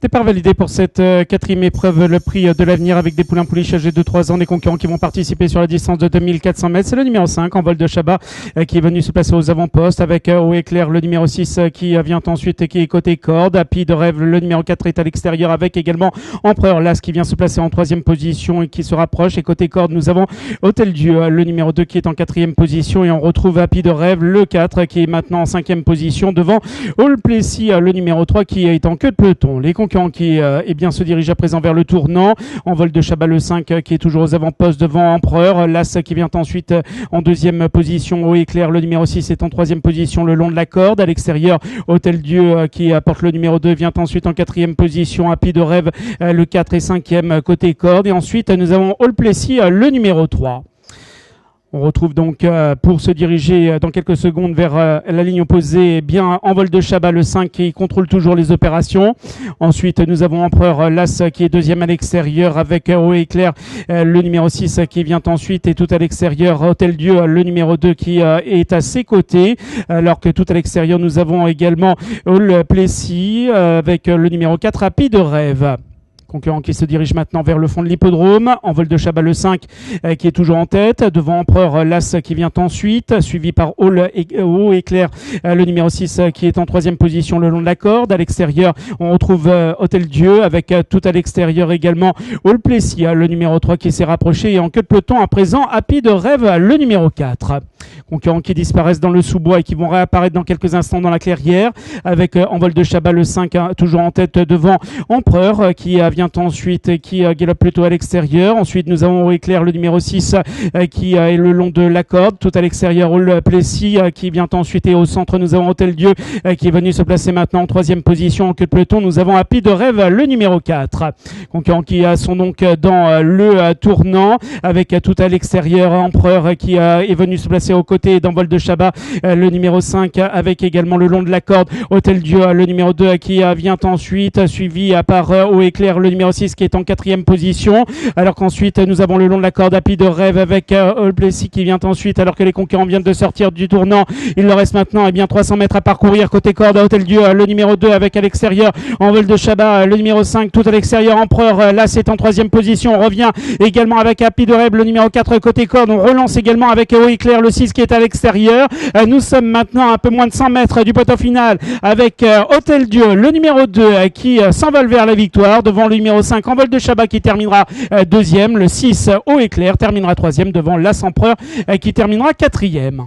Départ validé pour cette quatrième épreuve, le prix de l'avenir avec des poulains pouliches âgés de 3 ans, des concurrents qui vont participer sur la distance de 2400 mètres. C'est le numéro 5 en vol de Chabat qui est venu se placer aux avant-postes avec Haut Éclair, le numéro 6 qui vient ensuite et qui est côté corde. Happy de Rêve, le numéro 4 est à l'extérieur avec également Empereur Las qui vient se placer en troisième position et qui se rapproche. Et côté corde, nous avons Hôtel Dieu, le numéro 2 qui est en quatrième position et on retrouve Happy de Rêve, le 4 qui est maintenant en cinquième position devant All Plessis, le numéro 3 qui est en queue de peloton. Les concurrents qui se dirigent à présent vers le tournant. En vol de Chabat, le 5 qui est toujours aux avant-postes devant Empereur. L'As qui vient ensuite en deuxième position. Haut Éclair, le numéro 6 est en troisième position le long de la corde. À l'extérieur, Hôtel Dieu qui apporte le numéro 2 vient ensuite en quatrième position. Happy de Rêve, le 4 et cinquième côté corde. Et ensuite, nous avons All Plessis, le numéro 3. On retrouve donc pour se diriger dans quelques secondes vers la ligne opposée, bien en vol de Chabat, le 5 qui contrôle toujours les opérations. Ensuite, nous avons Empereur Las qui est deuxième à l'extérieur avec Haut Éclair, le numéro 6 qui vient ensuite et tout à l'extérieur Hôtel Dieu, le numéro 2 qui est à ses côtés. Alors que tout à l'extérieur, nous avons également All Plessis avec le numéro 4 Happy de Rêve. Concurrent qui se dirige maintenant vers le fond de l'hippodrome. En vol de Chabat, le 5 qui est toujours en tête. Devant Empereur Las qui vient ensuite, suivi par Haut Éclair, le numéro 6 qui est en troisième position le long de la corde. À l'extérieur, on retrouve Hôtel Dieu avec tout à l'extérieur également All Plessis, le numéro 3 qui s'est rapproché. Et en queue de peloton à présent, Happy de Rêve, le numéro 4. Concurrents qui disparaissent dans le sous-bois et qui vont réapparaître dans quelques instants dans la clairière. Avec en vol de Chabat, le 5 toujours en tête devant Empereur qui vient ensuite et qui galope plutôt à l'extérieur. Ensuite, nous avons Haut Éclair, le numéro 6 qui est le long de la corde. Tout à l'extérieur, All Plessis qui vient ensuite et au centre, nous avons Hôtel Dieu qui est venu se placer maintenant en troisième position. En queue de peloton, nous avons Happy de Rêve, le numéro 4. Concurrents qui sont donc dans le tournant avec tout à l'extérieur Empereur qui est venu se placer aux côtés dans vol de Chabat, le numéro 5 avec également le long de la corde Hôtel Dieu, le numéro 2 qui vient ensuite suivi par Haut Éclair, le numéro 6 qui est en quatrième position, alors qu'ensuite nous avons le long de la corde Happy de Rêve avec All Plessis qui vient ensuite, alors que les concurrents viennent de sortir du tournant. Il leur reste maintenant 300 mètres à parcourir côté corde. Hôtel Dieu, le numéro 2 avec à l'extérieur en vol de Chabat, le numéro 5 tout à l'extérieur Empereur. Là c'est en troisième position. On revient également avec Happy de Rêve, le numéro 4 côté corde. On relance également avec Haut Éclair, le 6 qui est à l'extérieur. Nous sommes maintenant à un peu moins de 100 mètres du poteau final avec Hôtel Dieu, le numéro 2 qui s'envole vers la victoire devant le numéro 5 en vol de Chabat qui terminera deuxième. Le 6 Haut Éclair terminera troisième devant l'As Empereur qui terminera quatrième.